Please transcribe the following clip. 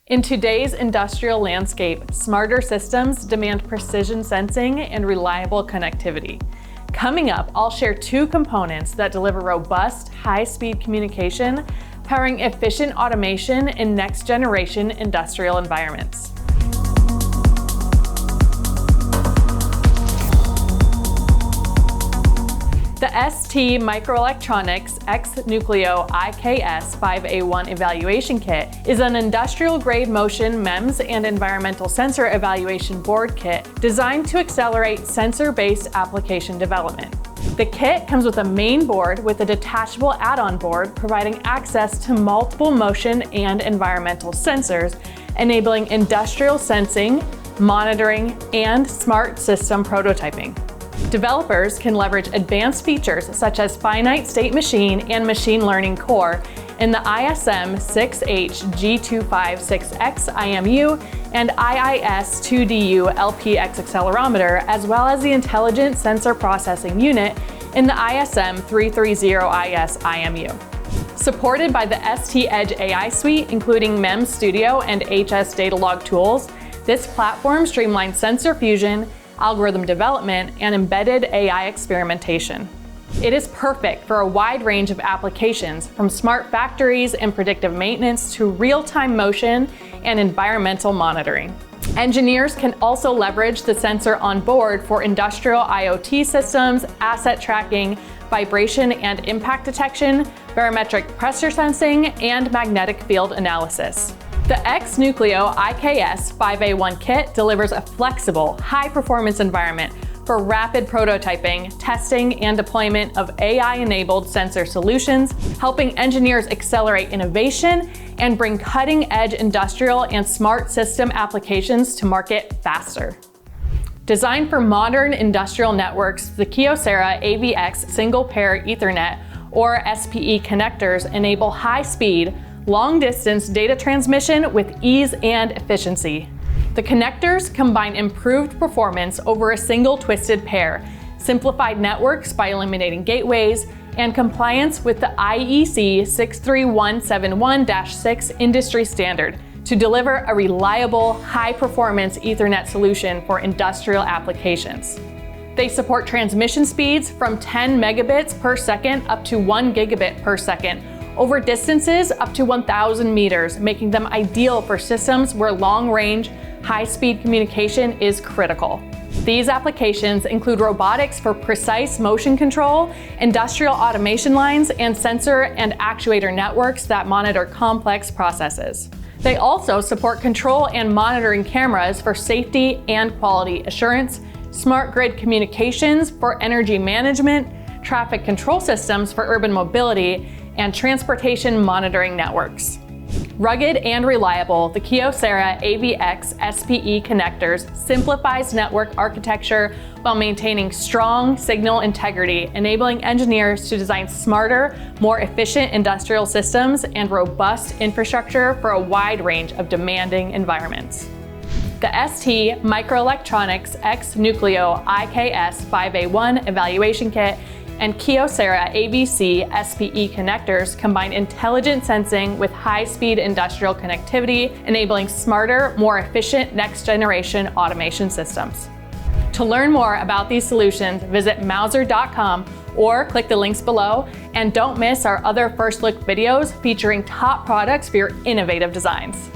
In today's industrial landscape, smarter systems demand precision sensing and reliable connectivity. Coming up, I'll share two components that deliver robust, high-speed communication, powering efficient automation in next-generation industrial environments. The STMicroelectronics X-NUCLEO-IKS5A1 evaluation kit is an industrial-grade motion MEMS and environmental sensor evaluation board kit designed to accelerate sensor-based application development. The kit comes with a main board with a detachable add-on board providing access to multiple motion and environmental sensors, enabling industrial sensing, monitoring, and smart system prototyping. Developers can leverage advanced features such as finite state machine and machine learning core in the ISM6H-G256X IMU and IIS-2DU LPX accelerometer, as well as the Intelligent Sensor Processing Unit in the ISM330IS IMU. Supported by the ST Edge AI suite, including MEMS Studio and HS Datalog tools, this platform streamlines sensor fusion, algorithm development, and embedded AI experimentation. It is perfect for a wide range of applications, from smart factories and predictive maintenance to real-time motion and environmental monitoring. Engineers can also leverage the sensor on board for industrial IoT systems, asset tracking, vibration and impact detection, barometric pressure sensing, and magnetic field analysis. The X-NUCLEO-IKS5A1 kit delivers a flexible, high-performance environment for rapid prototyping, testing, and deployment of AI-enabled sensor solutions, helping engineers accelerate innovation and bring cutting-edge industrial and smart system applications to market faster. Designed for modern industrial networks, the KYOCERA AVX single-pair Ethernet or SPE connectors enable high-speed, long-distance data transmission with ease and efficiency. The connectors combine improved performance over a single twisted pair, simplified networks by eliminating gateways, and compliance with the IEC 63171-6 industry standard to deliver a reliable, high-performance Ethernet solution for industrial applications. They support transmission speeds from 10 megabits per second up to 1 gigabit per second, over distances up to 1,000 meters, making them ideal for systems where long-range, high-speed communication is critical. These applications include robotics for precise motion control, industrial automation lines, and sensor and actuator networks that monitor complex processes. They also support control and monitoring cameras for safety and quality assurance, smart grid communications for energy management, traffic control systems for urban mobility, and transportation monitoring networks. Rugged and reliable, the KYOCERA AVX SPE connectors simplifies network architecture while maintaining strong signal integrity, enabling engineers to design smarter, more efficient industrial systems and robust infrastructure for a wide range of demanding environments. The STMicroelectronics X-NUCLEO-IKS5A1 evaluation kit and KYOCERA AVX SPE connectors combine intelligent sensing with high-speed industrial connectivity, enabling smarter, more efficient next-generation automation systems. To learn more about these solutions, visit Mouser.com or click the links below, and don't miss our other First Look videos featuring top products for your innovative designs.